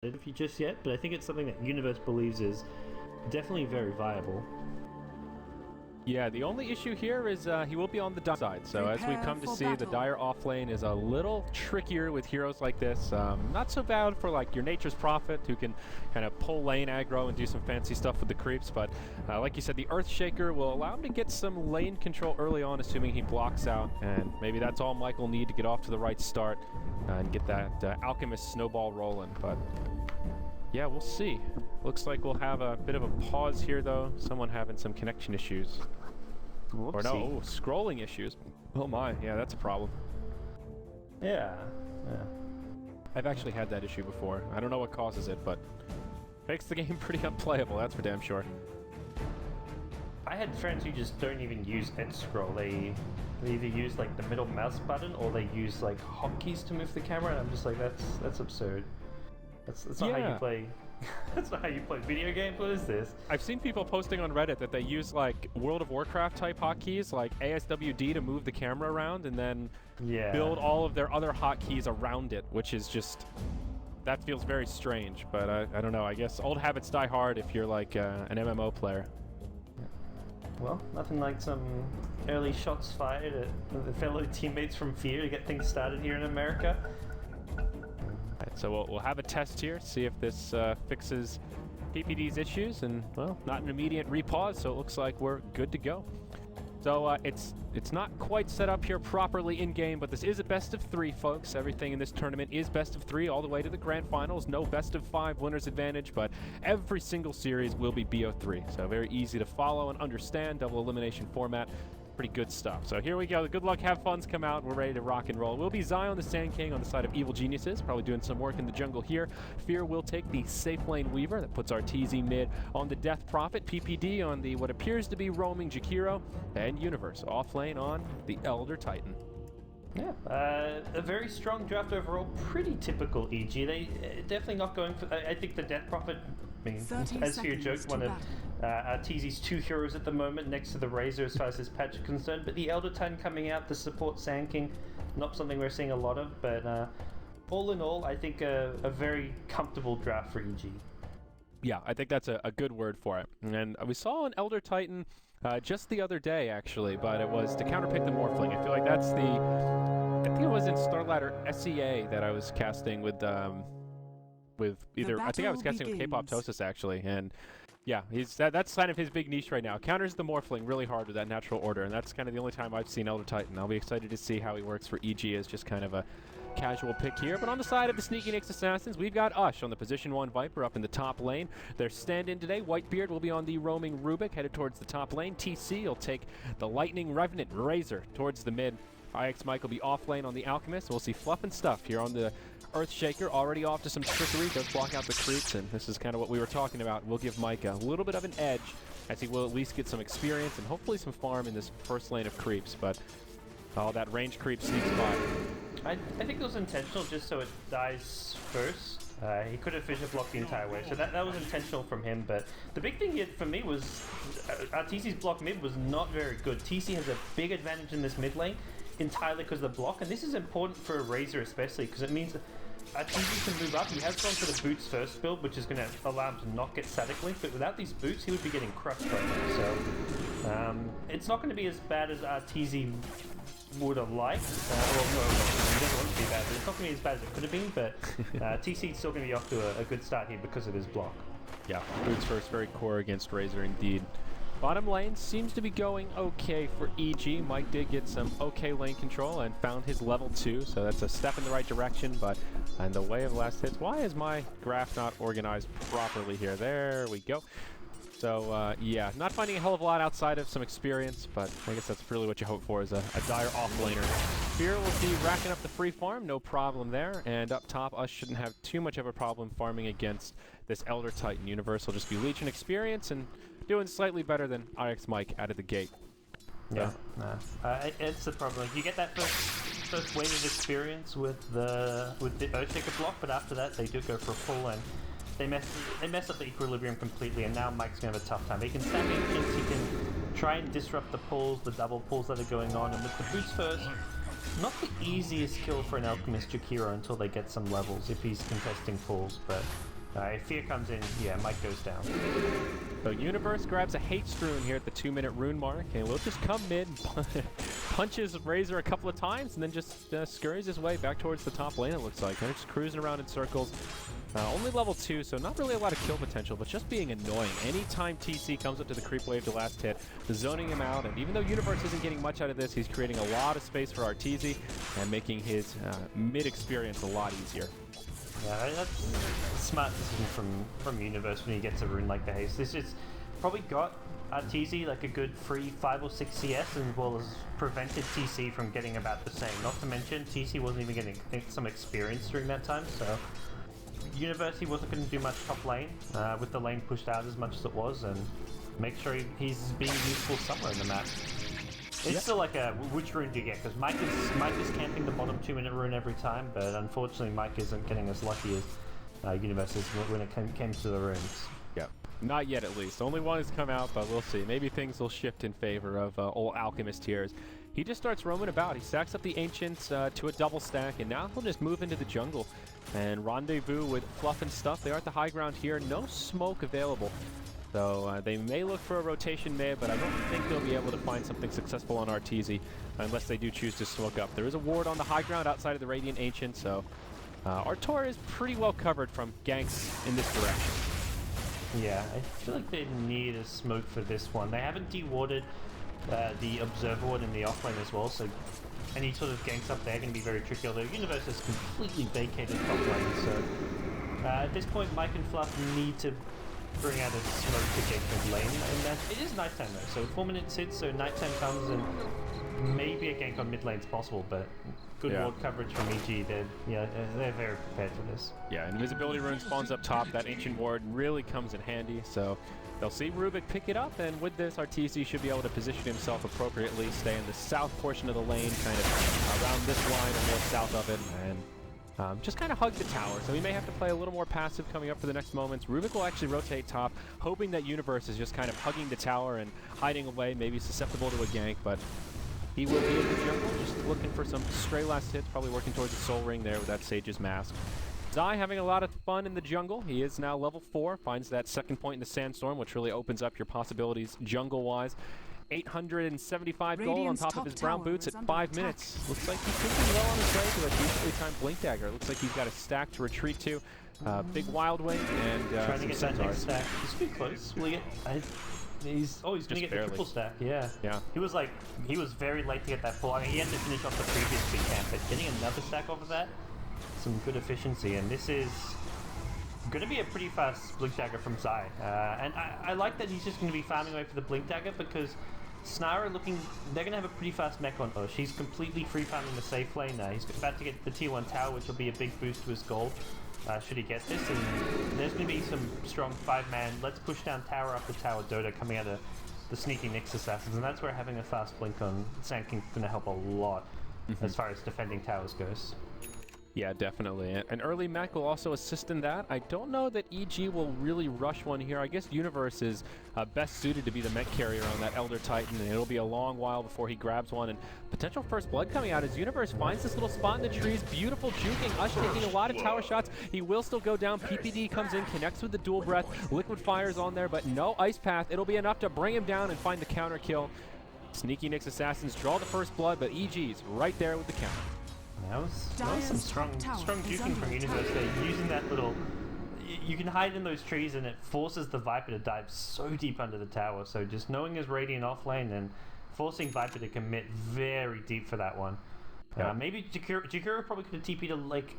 if you just yet, but I think it's something that Universe believes is definitely very viable. Yeah, the only issue here is he will be on the Dire side, so as we come to see, the Dire offlane is a little trickier with heroes like this. Not so bad for like your Nature's Prophet, who can kind of pull lane aggro and do some fancy stuff with the creeps, but like you said, the Earthshaker will allow him to get some lane control early on, assuming he blocks out, and maybe that's all Mike will need to get off to the right start and get that Alchemist snowball rolling, but yeah, we'll see. Looks like we'll have a bit of a pause here, though. Someone having some connection issues. Whoopsie. Or no, scrolling issues. Oh my, yeah, that's a problem. Yeah. I've actually had that issue before. I don't know what causes it, but makes the game pretty unplayable, that's for damn sure. I had friends who just don't even use end scroll. They either use like the middle mouse button or they use like hotkeys to move the camera, and I'm just like, that's absurd. That's not how you play. That's not how you play video games. What is this? I've seen people posting on Reddit that they use like World of Warcraft type hotkeys, like ASWD to move the camera around, and then build all of their other hotkeys around it, which is just, that feels very strange. But I don't know. I guess old habits die hard if you're like an MMO player. Well, nothing like some early shots fired at the fellow teammates from Fear to get things started here in America. So we'll have a test here, see if this fixes PPD's issues, and, well, not an immediate repause, so it looks like we're good to go. So it's not quite set up here properly in-game, but this is a best-of-3, folks. Everything in this tournament is best-of-3 all the way to the Grand Finals. No best-of-5 winner's advantage, but every single series will be BO3. So very easy to follow and understand, double elimination format. Pretty good stuff. So here we go. The good luck, have fun's come out. We're ready to rock and roll. We'll be Zion the Sand King on the side of Evil Geniuses, probably doing some work in the jungle here. Fear will take the safe lane Weaver. That puts Arteezy mid on the Death Prophet. PPD on the what appears to be roaming Jakiro. And Universe off lane on the Elder Titan. Yeah, a very strong draft overall. Pretty typical EG. They definitely not going for. I think the Death Prophet. I mean, as Fear joked, one of Arteezy's 2 heroes at the moment, next to the Razor as far as his patch is concerned. But the Elder Titan coming out to support Sand King, not something we're seeing a lot of. But all in all, I think a very comfortable draft for EG. Yeah, I think that's a good word for it. And we saw an Elder Titan just the other day, actually, but it was to counterpick the Morphling. I feel like that's I think it was in Starladder SEA that I was casting with either, I think I was casting with K-Poptosis, actually, and yeah, that's kind of his big niche right now. Counters the Morphling really hard with that natural order, and that's kind of the only time I've seen Elder Titan. I'll be excited to see how he works for EG as just kind of a casual pick here. But on the side of the Sneaky NYX Assassins, we've got Ush on the position 1 Viper up in the top lane. Their stand-in today, Whitebeard, will be on the roaming Rubik, headed towards the top lane. TC will take the Lightning Revenant Razor towards the mid. IX Mike will be off lane on the Alchemist. We'll see Fluff and Stuff here on the Earthshaker, already off to some trickery, does block out the creeps, and this is kind of what we were talking about. We'll give Mike a little bit of an edge, as he will at least get some experience and hopefully some farm in this first lane of creeps, but that range creep sneaks by. I think it was intentional just so it dies first. He could have fissure blocked the entire way, so that was intentional from him, but the big thing here for me was Arteezy's block mid was not very good. TC has a big advantage in this mid lane, entirely because of the block, and this is important for a Razor especially, because it means Arteezy can move up. He has gone for the boots first build, which is going to allow him to not get static link, but without these boots, he would be getting crushed right now. So it's not going to be as bad as Arteezy would have liked. Well, no, he doesn't want it to be bad, but it's not going to be as bad as it could have been, but TC is still going to be off to a good start here because of his block. Yeah, boots first, very core against Razor indeed. Bottom lane seems to be going okay for EG. Mike did get some okay lane control and found his level 2, so that's a step in the right direction, but in the way of last hits, why is my graph not organized properly here? There we go. So, yeah, not finding a hell of a lot outside of some experience, but I guess that's really what you hope for is a dire off-laner. Fear will be racking up the free farm, no problem there, and up top, us shouldn't have too much of a problem farming against this Elder Titan. Universe will just be Legion experience and doing slightly better than IX Mike out of the gate. Yeah, it's the problem. Like, you get that first wave of experience with the Earthshaker block, but after that, they do go for a full and they mess up the equilibrium completely, and now Mike's gonna have a tough time. He can stand ancients, he can try and disrupt the pulls, the double pulls that are going on, and with the boots first, not the easiest kill for an Alchemist Jakiro until they get some levels if he's contesting pulls, but if Fear comes in, yeah, Mike goes down. So Universe grabs a Hate Strewn here at the 2-minute rune mark, and will just come mid, punches Razor a couple of times, and then just scurries his way back towards the top lane, it looks like. They're just cruising around in circles. Only level 2, so not really a lot of kill potential, but just being annoying. Anytime TC comes up to the creep wave to last hit, zoning him out, and even though Universe isn't getting much out of this, he's creating a lot of space for Arteezy and making his mid experience a lot easier. Yeah, that's a smart decision from Universe when he gets a rune like the Haste. This just probably got Arteezy like a good free 5 or 6 CS, as well as prevented TC from getting about the same. Not to mention, TC wasn't even getting some experience during that time, so Universe, he wasn't going to do much top lane with the lane pushed out as much as it was, and make sure he's being useful somewhere in the map. It's still like a which rune do you get? Because Mike is camping the bottom 2-minute rune every time, but unfortunately Mike isn't getting as lucky as Universe is when it came to the runes. Yeah, not yet at least. Only one has come out, but we'll see. Maybe things will shift in favor of old Alchemist here. He just starts roaming about. He stacks up the Ancients to a double stack, and now he'll just move into the jungle and rendezvous with Fluff and stuff. They are at the high ground here. No smoke available. So they may look for a rotation mid, but I don't think they'll be able to find something successful on Arteezy unless they do choose to smoke up. There is a ward on the high ground outside of the Radiant Ancient, so Artour is pretty well covered from ganks in this direction. Yeah, I feel like they need a smoke for this one. They haven't de-warded the Observer ward in the offlane as well, so any sort of ganks up there are going to be very tricky, although Universe has completely vacated top lane, so at this point Mike and Fluff need to bring out a smoke to get mid lane, and it is nighttime though, so 4 minutes hits, so nighttime comes and maybe a gank on mid lane is possible, but good ward coverage from EG. They're very prepared for this. Yeah, invisibility rune spawns up top. That ancient ward really comes in handy, so they'll see Rubik pick it up, and with this, Arteezy should be able to position himself appropriately, stay in the south portion of the lane, kind of around this line or more south of it, and just kind of hug the tower. So he may have to play a little more passive coming up for the next moments. Rubik will actually rotate top, hoping that Universe is just kind of hugging the tower and hiding away, maybe susceptible to a gank, but he will be in the jungle, just looking for some stray last hits, probably working towards the soul ring there with that Sage's Mask. Zai having a lot of fun in the jungle. He is now level 4, finds that second point in the Sandstorm, which really opens up your possibilities jungle-wise. 875 gold on top of his brown boots at 5 minutes. Looks like he's doing well on his way to a decently timed Blink Dagger. Looks like he's got a stack to retreat to. Big Wild Wing and trying to get that next stack. He's pretty close. Will he get? He's gonna get the triple stack. Yeah. He was very late to get that pull. I mean, he had to finish off the previous big camp, but getting another stack off of that, some good efficiency. And this is going to be a pretty fast Blink Dagger from Zai. And I like that he's just going to be farming away for the Blink Dagger, because Snara they're going to have a pretty fast mech on Osh. He's completely free farming the safe lane now. He's about to get the tier 1 tower, which will be a big boost to his gold. Should he get this, and there's going to be some strong 5-man, let's push down tower after tower DotA coming out of the sneaky NYX assassins, and that's where having a fast blink on Sand King's going to help a lot as far as defending towers goes. Yeah, definitely. An early mech will also assist in that. I don't know that EG will really rush one here. I guess Universe is best suited to be the mech carrier on that Elder Titan, and it'll be a long while before he grabs one. And potential first blood coming out as Universe finds this little spot in the trees. Beautiful juking. Ush taking a lot of tower shots. He will still go down. PPD comes in, connects with the dual breath. Liquid Fire's on there, but no Ice Path. It'll be enough to bring him down and find the counter kill. Sneaky NYX assassins draw the first blood, but EG's right there with the counter. That was some strong juking from Universe there, using that little... You can hide in those trees and it forces the Viper to dive so deep under the tower, so just knowing his Radiant offlane and forcing Viper to commit very deep for that one. Yeah. Maybe Jakiro probably could have TP'd like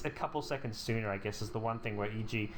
a couple seconds sooner, I guess, is the one thing where EG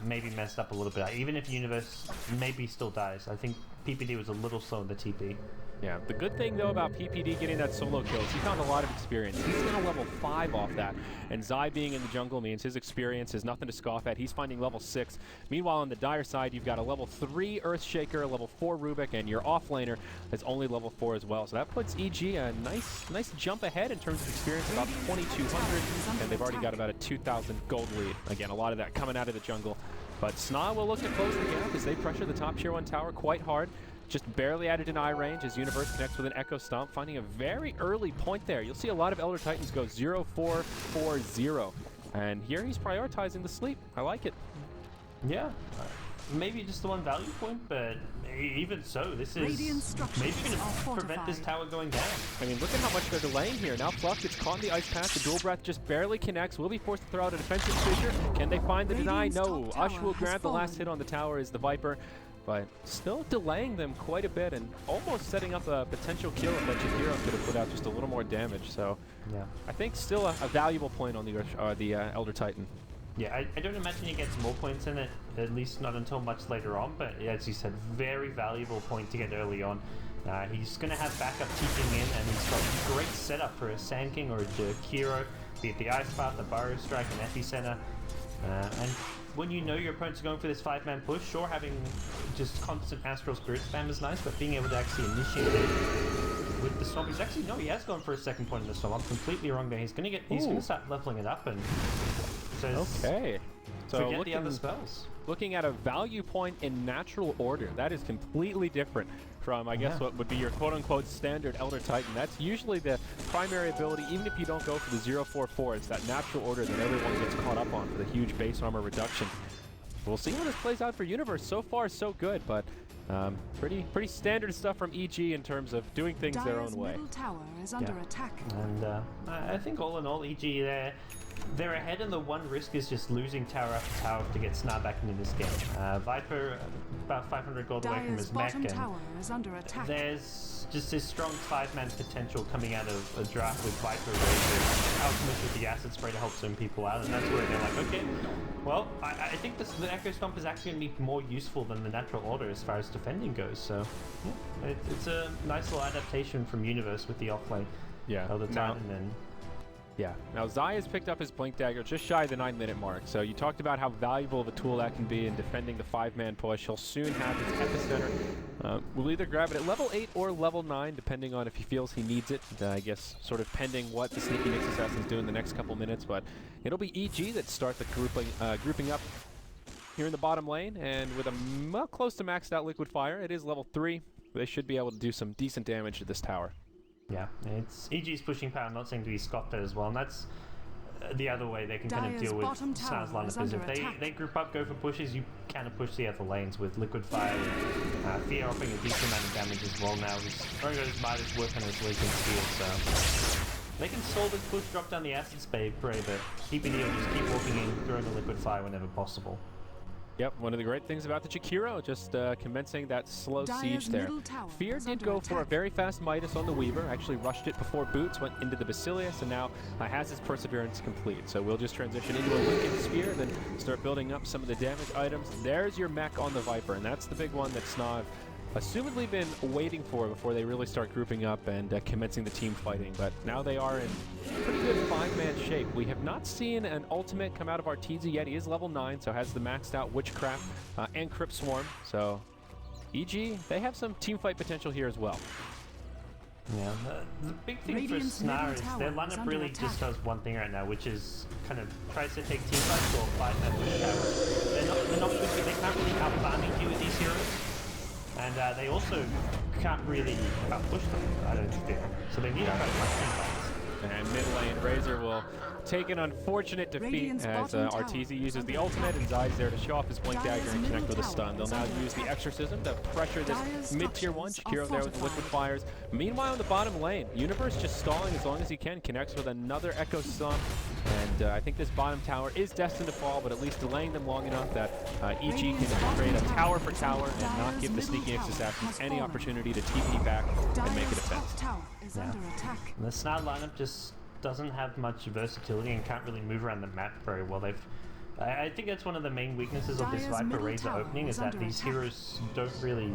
maybe messed up a little bit. Even if Universe maybe still dies, I think PPD was a little slow in the TP. Yeah, the good thing though about PPD getting that solo kill is he found a lot of experience. He's now level 5 off that, and Zai being in the jungle means his experience is nothing to scoff at. He's finding level 6. Meanwhile, on the Dire side, you've got a level 3 Earthshaker, a level 4 Rubik, and your offlaner is only level 4 as well. So that puts EG a nice jump ahead in terms of experience, about 2,200, and they've already got about a 2,000 gold lead. Again, a lot of that coming out of the jungle. But Sna will look to close the gap as they pressure the top tier 1 tower quite hard. just barely out of deny range as Universe connects with an Echo Stomp, finding a very early point there. You'll see a lot of Elder Titans go 0-4-4-0. And here he's prioritizing the sleep. I like it. Yeah. Maybe just the one value point, but even so, this is maybe going to prevent this tower going down. I mean, look at how much they're delaying here. Now Fluff gets caught in the Ice Path. The Dual Breath just barely connects. Will be forced to throw out a defensive fissure. Can they find the deny? No. Ush will grant the last hit on the tower as the Viper, but still delaying them quite a bit and almost setting up a potential kill if that Jakiro could have put out just a little more damage. So yeah, I think still a valuable point on the Elder Titan. Yeah, I don't imagine he gets more points in it, at least not until much later on, but as you said, very valuable point to get early on. He's going to have backup teaching in, and he's got a great setup for a Sand King or a Jakiro, be it the Ice Path, the Burrow Strike, and Epicenter. And when you know your opponent's going for this 5-man push, sure, having just constant Astral Spirit spam is nice, but being able to actually initiate it with the Storm, he's actually, no, he has gone for a second point in the Storm. I'm completely wrong there. He's going to start leveling it up and... Okay, so forget the other spells. Looking at a value point in natural order, that is completely different from, I guess, what would be your quote-unquote standard Elder Titan. That's usually the primary ability, even if you don't go for the 0-4-4, it's that natural order that everyone gets caught up on for the huge base armor reduction. We'll see how this plays out for Universe. So far, so good, but pretty standard stuff from EG in terms of doing things their own way. Middle tower is under attack. And I think all in all, EG they're ahead, and the one risk is just losing tower after tower to get Snar back into this game. Viper about 500 gold away from his mech, and there's just this strong 5-man potential coming out of a draft with Viper Razor, Alchemist with the Acid Spray to help some people out, and that's where they're like, okay, well, I think the Echo Stomp is actually going to be more useful than the natural order as far as defending goes, so yeah, it's a nice little adaptation from Universe with the offlane. Yeah. Elder Titan and... Yeah. Now, Zai has picked up his Blink Dagger just shy of the 9-minute mark. So you talked about how valuable of a tool that can be in defending the 5-man push. He'll soon have his Epicenter. We'll either grab it at level 8 or level 9, depending on if he feels he needs it. I guess sort of pending what the Sneaky NYX Assassins do in the next couple minutes. But it'll be EG that start the grouping up here in the bottom lane. And with a close to maxed out Liquid Fire, it is level 3. They should be able to do some decent damage to this tower. Yeah, it's EG's pushing power not seem to be scoffed at as well, and that's the other way they can kind of deal with Snar's lineup is if they group up, go for pushes, you kind of push the other lanes with Liquid Fire, Fear offering a decent amount of damage as well now. He's throwing his Midas work on his Legion Steel, so they can stall this push, drop down the Acid Spray, but keep it here, just keep walking in, throwing the Liquid Fire whenever possible. Yep, one of the great things about the Jakiro, just commencing that slow siege there. Fear did go for a very fast Midas on the Weaver, actually rushed it before Boots, went into the Basilius, and now has his Perseverance complete. So we'll just transition into a Lincoln Spear, then start building up some of the damage items. There's your mech on the Viper, and that's the big one that Snav assumedly been waiting for before they really start grouping up and commencing the team fighting, but now they are in pretty good 5-man shape. We have not seen an ultimate come out of Arteezy yet. He is level 9, so has the maxed out Witchcraft and Crypt Swarm, so EG, they have some team fight potential here as well. Yeah, the big thing for Snar is their lineup really just does one thing right now, which is kind of tries to take team fights or 5-man push tower. They're not good, they can't really out-farm EG with these heroes. And they also can't really push them, I don't think. So they need to try to fight team fights. And mid lane, Razor will take an unfortunate defeat as Arteezy uses the ultimate, and Zai's there to show off his Blink Dagger and connect with a stun. They'll now use the Exorcism to pressure this mid-tier 1. Jakiro there with Liquid Fires. Meanwhile, in the bottom lane, Universe just stalling as long as he can, connects with another Echo Stomp. And I think this bottom tower is destined to fall, but at least delaying them long enough that EG can create a tower for tower and not give the Sneaky NYX Assassins any opportunity to TP back and make a defense. Yeah. The Snar lineup just doesn't have much versatility and can't really move around the map very well. I think that's one of the main weaknesses of this Viper Razor opening, is that these heroes don't really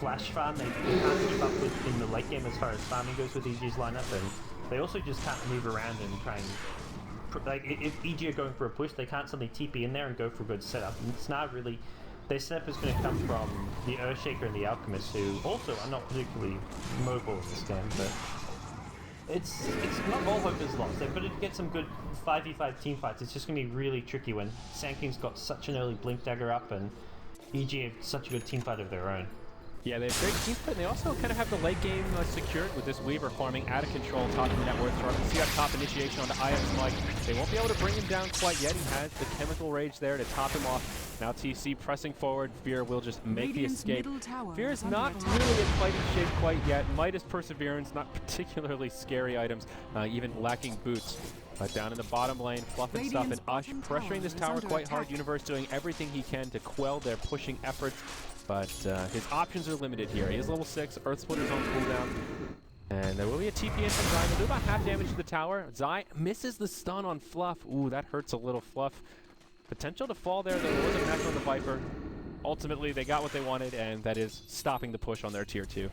flash farm. They can't keep up with in the late game as far as farming goes with EG's lineup, and they also just can't move around and try and... Like, if EG are going for a push, they can't suddenly TP in there and go for a good setup. And Snar really... Their setup is going to come from the Earthshaker and the Alchemist, who also are not particularly mobile in this game, but it's not all hope is lost. They've got to get some good 5v5 team fights. It's just going to be really tricky when Sand King's got such an early Blink Dagger up and EG have such a good team fight of their own. Yeah, they have great team fit, and they also kind of have the late game secured with this Weaver farming out of control, top of the net worth. So see that top initiation on the IX Mike. They won't be able to bring him down quite yet. He has the chemical rage there to top him off. Now TC pressing forward. Fear will just make the escape. Fear is not really in fighting shape quite yet. Midas Perseverance, not particularly scary items, even lacking boots. Down in the bottom lane, Fluff and Stuff and Ush pressuring this tower quite hard. Universe doing everything he can to quell their pushing efforts. But his options are limited here. He is level 6, Earth Splitter's on cooldown. And there will be a TP in from Zai. He'll do about half damage to the tower. Zai misses the stun on Fluff. Ooh, that hurts a little, Fluff. Potential to fall there, though. There was a mech on the Viper. Ultimately, they got what they wanted, and that is stopping the push on their tier 2.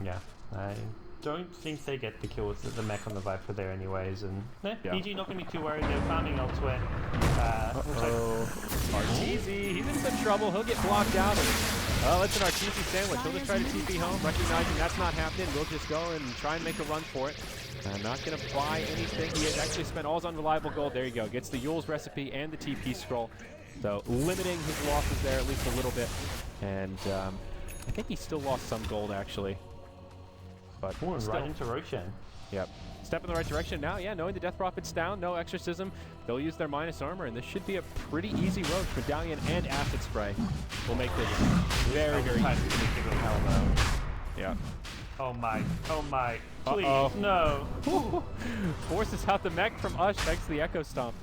Yeah, I don't think they get the kill with the mech on the Viper there anyways, and PG not going to be too worried. They're farming elsewhere. Arteezy, he's in some trouble. He'll get blocked out. Oh, it's an Arteezy sandwich. He'll just try to TP home, recognizing that's not happening. We'll just go and try and make a run for it. Not going to buy anything. He has actually spent all his unreliable gold. There you go. Gets the Yule's recipe and the TP scroll. So limiting his losses there at least a little bit. And I think he still lost some gold, actually. But right into Roshan. Yep. Step in the right direction now. Yeah, knowing the Death Prophet's down, no exorcism. They'll use their minus armor, and this should be a pretty easy road. Medallion and Acid Spray will make this very, very easy. Yeah. Oh my. Oh my. Please, no. Forces out the mech from Ush thanks to the Echo Stomp.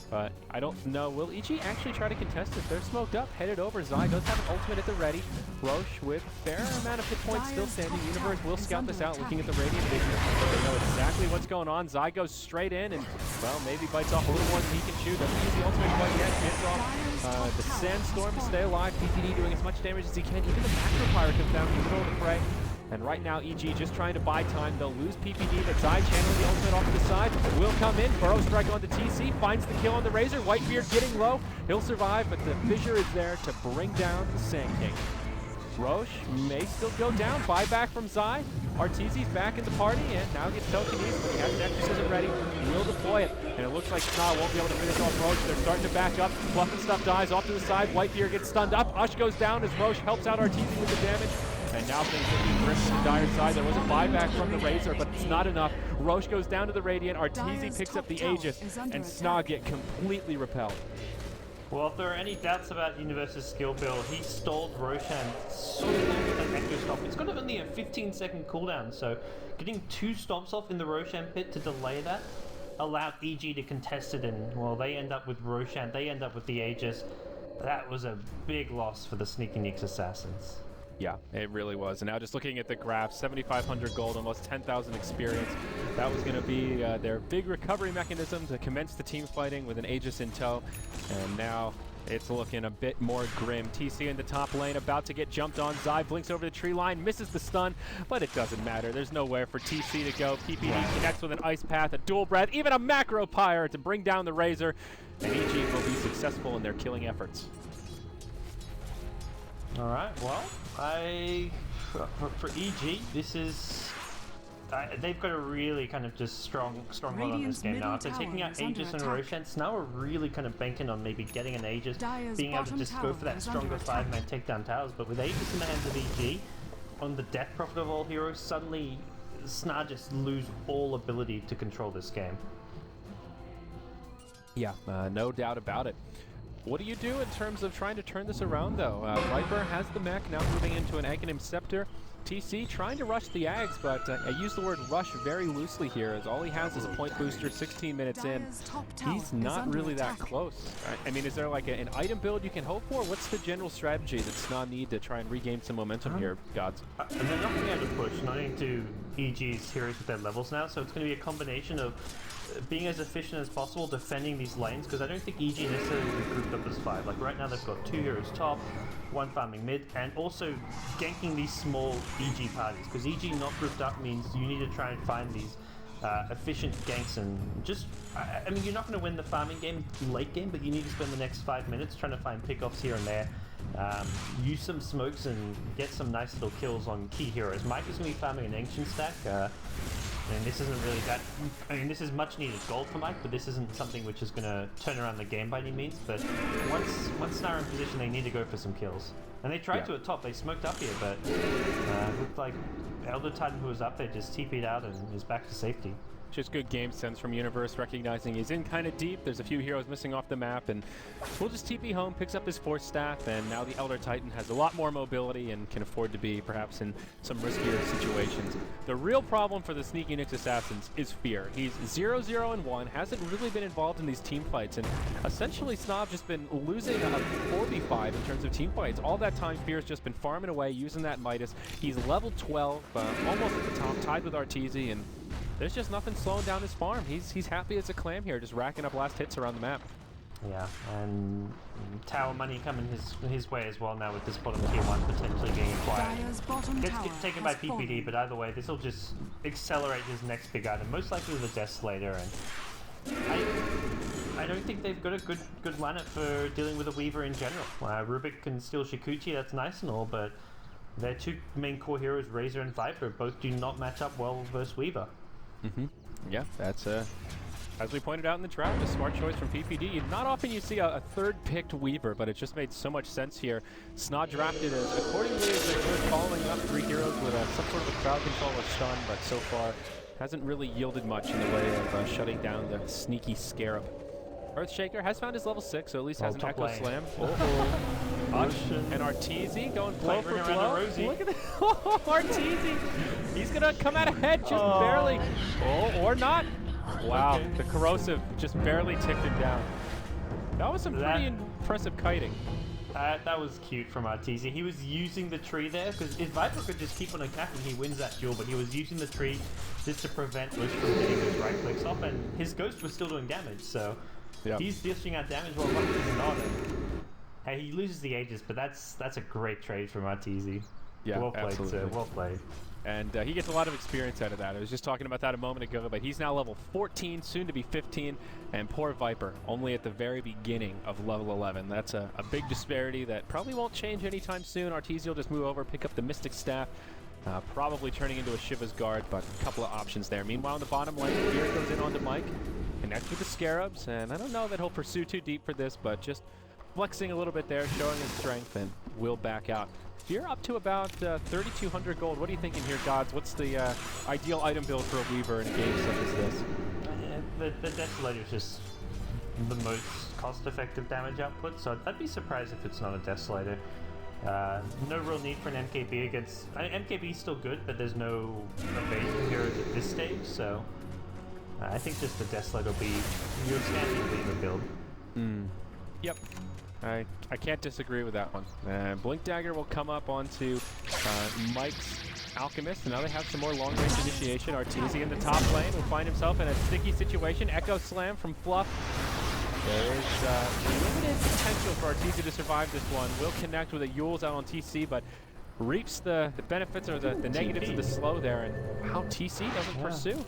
But I don't know. Will EG actually try to contest this? They're smoked up, headed over. Zai does have an ultimate at the ready. Roche with a fair amount of hit points still standing. Universe will scout this out, looking at the Radiant Vision. They know exactly what's going on. Zai goes straight in and, well, maybe bites off a little more than he can chew. Doesn't use the ultimate quite yet. Gets off the Sandstorm to stay alive. PPD doing as much damage as he can. Even the Macro Pyre comes down to the middle of the fray. And right now, EG just trying to buy time. They'll lose PPD, but Zai channeling the ultimate off to the side. Will come in. Burrow strike onto TC. Finds the kill on the Razor. Whitebeard getting low. He'll survive, but the Fissure is there to bring down the Sand King. Roche may still go down. Buyback from Zai. Arteezy's back in the party, and now gets telekinesis, but he has an exorcism ready. He will deploy it, and it looks like Snar won't be able to finish off Roche. They're starting to back up. Fluff and Stuff dies off to the side. Whitebeard gets stunned up. Ush goes down as Roche helps out Arteezy with the damage. And now things looking grim from the dire side. There was a buyback from the Razor, but it's not enough. Roche goes down to the Radiant. Arteezy picks up the Aegis, and Snog get completely repelled. Well, if there are any doubts about Universe's skill build, he stalled Roshan so long with that Echo Stomp. It's got only a 15-second cooldown, so getting 2 stomps off in the Roshan pit to delay that allowed EG to contest it, and, well, they end up with Roshan. They end up with the Aegis. That was a big loss for the Sneaky NYX Assassins. Yeah, it really was. And now just looking at the graph, 7,500 gold, almost 10,000 experience. That was going to be their big recovery mechanism to commence the team fighting with an Aegis in tow. And now it's looking a bit more grim. TC in the top lane, about to get jumped on. Zai blinks over the tree line, misses the stun, but it doesn't matter. There's nowhere for TC to go. PPD connects with an Ice Path, a Dual Breath, even a Macro Pyre to bring down the Razor. And EG will be successful in their killing efforts. Alright, well, for EG, this is... they've got a really kind of just strong hold on this game now. After taking out Aegis and Roshan, now we're really kind of banking on maybe getting an Aegis, being able to just go for that stronger 5-man takedown towers. But with Aegis in the hands of EG, on the Death Prophet of all heroes, suddenly Snar just lose all ability to control this game. Yeah, no doubt about it. What do you do in terms of trying to turn this around, though? Viper has the mech, now moving into an Aghanim Scepter. TC trying to rush the Ags, but I use the word rush very loosely here, as all he has is a point booster 16 minutes in. He's not really that close. I mean, is there like an item build you can hope for? What's the general strategy that Snog need to try and regain some momentum here, Gods? And they're not going to be able to push, not into EG's heroes with their levels now, so it's going to be a combination of being as efficient as possible defending these lanes, because I don't think EG necessarily will be grouped up as 5. Like right now they've got 2 heroes top, 1 farming mid, and also ganking these small EG parties, because EG not grouped up means you need to try and find these efficient ganks, and just, I mean, you're not going to win the farming game late game, but you need to spend the next 5 minutes trying to find pickoffs here and there. Use some smokes and get some nice little kills on key heroes. Mike is going to be farming an Ancient stack. And this isn't really that. I mean, this is much needed gold for Mike, but this isn't something which is going to turn around the game by any means. But once they're in position, they need to go for some kills. And they tried to at top. They smoked up here, but looked like Elder Titan, who was up there, just TP'd out and is back to safety. Just good game sense from Universe, recognizing he's in kind of deep. There's a few heroes missing off the map, and we'll just TP home, picks up his 4th staff, and now the Elder Titan has a lot more mobility and can afford to be perhaps in some riskier situations. The real problem for the Sneaky NYX Assassins is fear. He's 0-0-1, hasn't really been involved in these team fights, and essentially Snob just been losing a 4v5 in terms of team fights. All that time, Fear's just been farming away, using that Midas. He's level 12, almost at the top, tied with Arteezy, and there's just nothing slowing down his farm. He's happy as a clam here, just racking up last hits around the map. Yeah, and tower money coming his way as well now with this bottom tier 1 potentially being acquired. Gets taken by PPD, but either way, this will just accelerate his next big item, most likely the Death Slater. And I don't think they've got a good lineup for dealing with a Weaver in general. Rubik can steal Shikuchi, that's nice and all, but their 2 main core heroes, Razor and Viper, both do not match up well versus Weaver. Yeah, that's as we pointed out in the draft, a smart choice from PPD. Not often you see a 3rd picked Weaver, but it just made so much sense here. Snod drafted accordingly as they were following up 3 heroes with some sort of a crowd control or stun, but so far hasn't really yielded much in the way of shutting down the sneaky Scarab. Earthshaker has found his level 6, so at least has an Echo lane. Slam. And Arteezy going blow for blow. Look at that. Arteezy. He's going to come out ahead just barely. Or not. Wow, okay. The corrosive just barely ticked him down. That was some pretty impressive kiting. That was cute from Arteezy. He was using the tree there, because if Viper could just keep on attacking, he wins that duel, but he was using the tree just to prevent Lush from getting his right clicks off, and his Ghost was still doing damage, so he's dishing out damage while Viper is not. Hey, he loses the Aegis, but that's a great trade from Arteezy. Yeah, well played, absolutely. sir. Well played. And he gets a lot of experience out of that. I was just talking about that a moment ago, but he's now level 14, soon to be 15, and poor Viper, only at the very beginning of level 11. That's a big disparity that probably won't change anytime soon. Arteezy will just move over, pick up the Mystic Staff, probably turning into a Shiva's Guard, but a couple of options there. Meanwhile, in the bottom lane, Fear goes in onto Mike, connects with the Scarabs, and I don't know that he'll pursue too deep for this, but just flexing a little bit there, showing his strength, and will back out. Fear up to about 3,200 gold. What are you thinking here, Gods? What's the ideal item build for a Weaver in a game such as this? The Death Slater is just the most cost-effective damage output, so I'd be surprised if it's not a Death Slater. No real need for an MKB against... MKB is still good, but there's no evasion heroes at this stage, so I think just the Death Slater will be your standard Weaver build. Yep. I can't disagree with that one. Blink Dagger will come up onto Mike's Alchemist, and now they have some more long-range initiation. Arteezy in the top lane will find himself in a sticky situation. Echo Slam from Fluff. There is limited potential for Arteezy to survive this one. Will connect with a Yules out on TC, but reaps the benefits or the negatives of the slow there, and how TC doesn't pursue.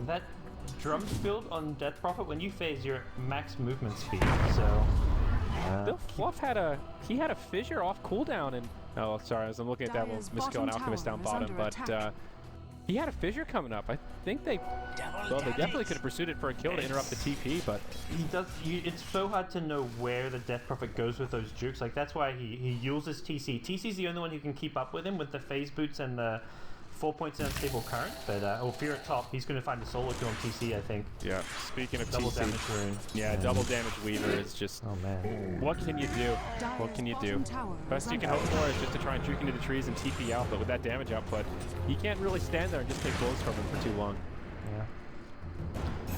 That Drums build on Death Prophet, when you phase, you're at max movement speed, so... Bill Fluff had a fissure off cooldown, and oh, sorry, as I'm looking at that, we'll misgo an Alchemist down bottom, but he had a fissure coming up. I think they definitely could have pursued it for a kill to interrupt the TP, but he does. It's so hard to know where the Death Prophet goes with those jukes. Like that's why he uses TC. TC's the only one who can keep up with him with the phase boots and the 4 points in unstable current, but Fear at top, he's going to find a solo kill on TC, I think. Yeah, speaking of double TC, damage rune. Yeah, double damage Weaver is just... Oh, man. What can you do? What can you do? Best you can hope for is just to try and juke into the trees and TP out, but with that damage output, he can't really stand there and just take blows from him for too long. Yeah.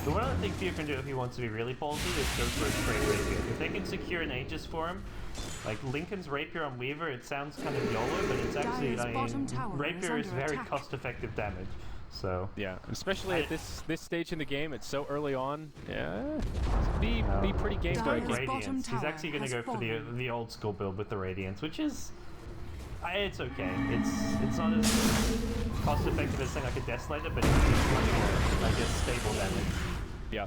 The one other thing Fear can do if he wants to be really ballsy is go for a straight Rapier. If they can secure an Aegis for him, like Lincoln's Rapier on Weaver, it sounds kind of YOLO, but it's actually, I mean, Rapier is very cost-effective damage. So yeah, especially at this stage in the game, it's so early on. Yeah, be pretty game breaking. Radiance. He's actually going to go for the old school build with the Radiance, which is it's okay. It's not as cost effective as something like a Death Slater, but it's much more like a stable damage. Yeah.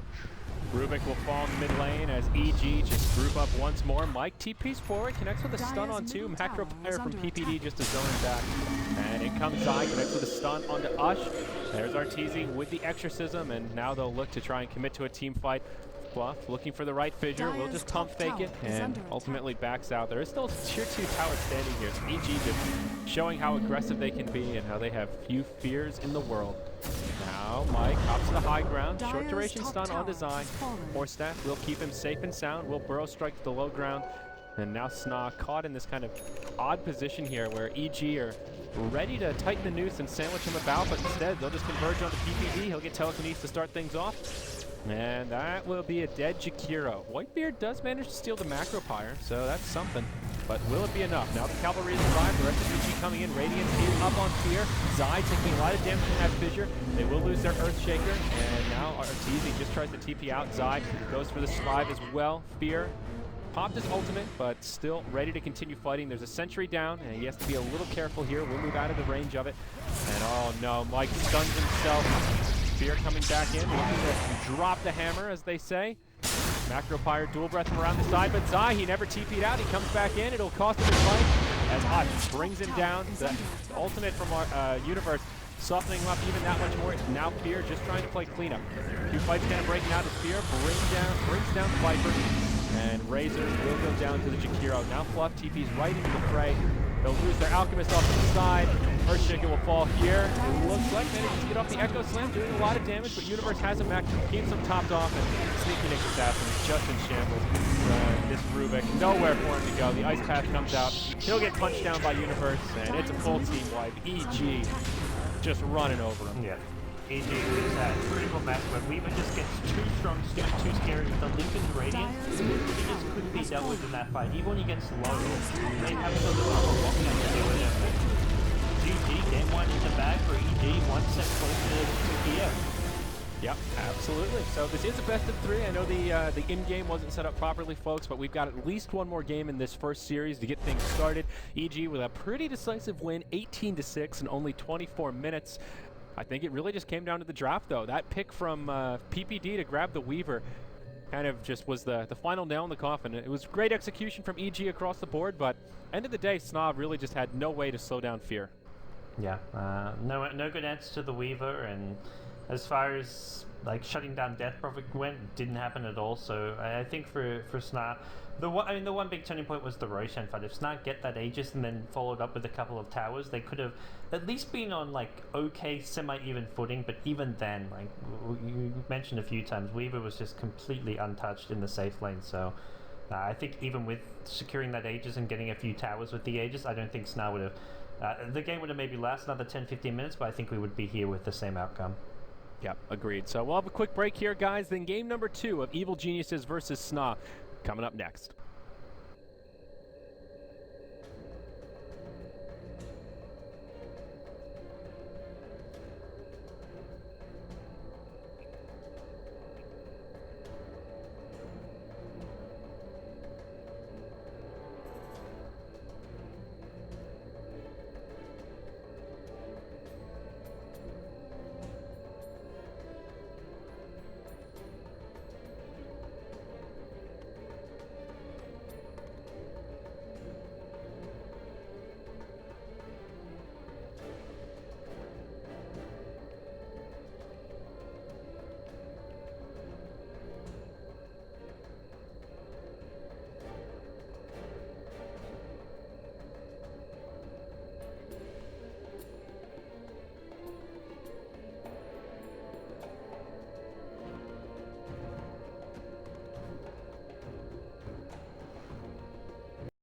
Rubik will fall in mid lane as EG just group up once more. Mike TP's forward, connects with a stun on two. Macro player from PPD just to zone him back. And in comes Zai, connects with a stun onto Ush. There's Arteezy with the exorcism, and now they'll look to try and commit to a team fight. Bluff, looking for the right fissure, will just pump fake it, and ultimately backs out. There is still a tier 2 tower standing here, so EG just showing how aggressive they can be and how they have few fears in the world. Now Mike hops to the high ground, short duration stun on design. More staff will keep him safe and sound, will burrow strike to the low ground. And now Sna caught in this kind of odd position here where EG are ready to tighten the noose and sandwich him about, but instead they'll just converge onto PPD. He'll get telekinesis to start things off. And that will be a dead Jakiro. Whitebeard does manage to steal the macro pyre, so that's something. But will it be enough? Now the cavalry has arrived, the rest of EG coming in. Radiant is up on Fear. Zai taking a lot of damage from that fissure. They will lose their Earthshaker. And now Arteezy just tries to TP out. Zai goes for the Slive as well. Fear popped his ultimate, but still ready to continue fighting. There's a sentry down, and he has to be a little careful here. We'll move out of the range of it. And oh no, Mike stuns himself. Fear coming back in, looking to drop the hammer, as they say. Macro Pyre dual breath from around the side, but Zai, he never TP'd out. He comes back in. It'll cost him his fight as Ush brings him down. The ultimate from our Universe softening him up even that much more. Now Fear just trying to play cleanup. Two fights kind of breaking out as Fear brings down Viper, and Razor will go down to the Jakiro. Now Fluff TP's right into the fray. They'll lose their Alchemist off to the side. Earthshaker will fall here. It looks like manages to get off the Echo Slam, doing a lot of damage, but Universe has him back, keeps him topped off, and Sneaky Nick Assassin is just in shambles. This Rubik, nowhere for him to go. The Ice Path comes out. He'll get punched down by Universe, and it's a full team wipe. EG just running over him. Yeah. EG is that critical match where Weaver just gets too strong, too scary with the Linken's Radiance. He just couldn't be dealt with in that fight. Even when he gets low, they have a little walking up to do with him. GG, game one in the bag for EG, one step closer to here. Yep, absolutely. So this is a best of 3. I know the in-game wasn't set up properly, folks, but we've got at least one more game in this first series to get things started. EG with a pretty decisive win, 18-6 in only 24 minutes. I think it really just came down to the draft, though. That pick from PPD to grab the Weaver kind of just was the final nail in the coffin. It was great execution from EG across the board, but end of the day, Snob really just had no way to slow down Fear. Yeah, no good answer to the Weaver, and as far as like shutting down Death Prophet went, didn't happen at all. So I think for Snar, the one big turning point was the Roshan fight. If Snar get that Aegis and then followed up with a couple of towers, they could have at least been on like okay semi-even footing. But even then, like you mentioned a few times, Weaver was just completely untouched in the safe lane. So I think even with securing that Aegis and getting a few towers with the Aegis, I don't think Snar would have. The game would have maybe lasted another 10-15 minutes, but I think we would be here with the same outcome. Yep, agreed. So we'll have a quick break here, guys. Then game number 2 of Evil Geniuses versus Sna coming up next.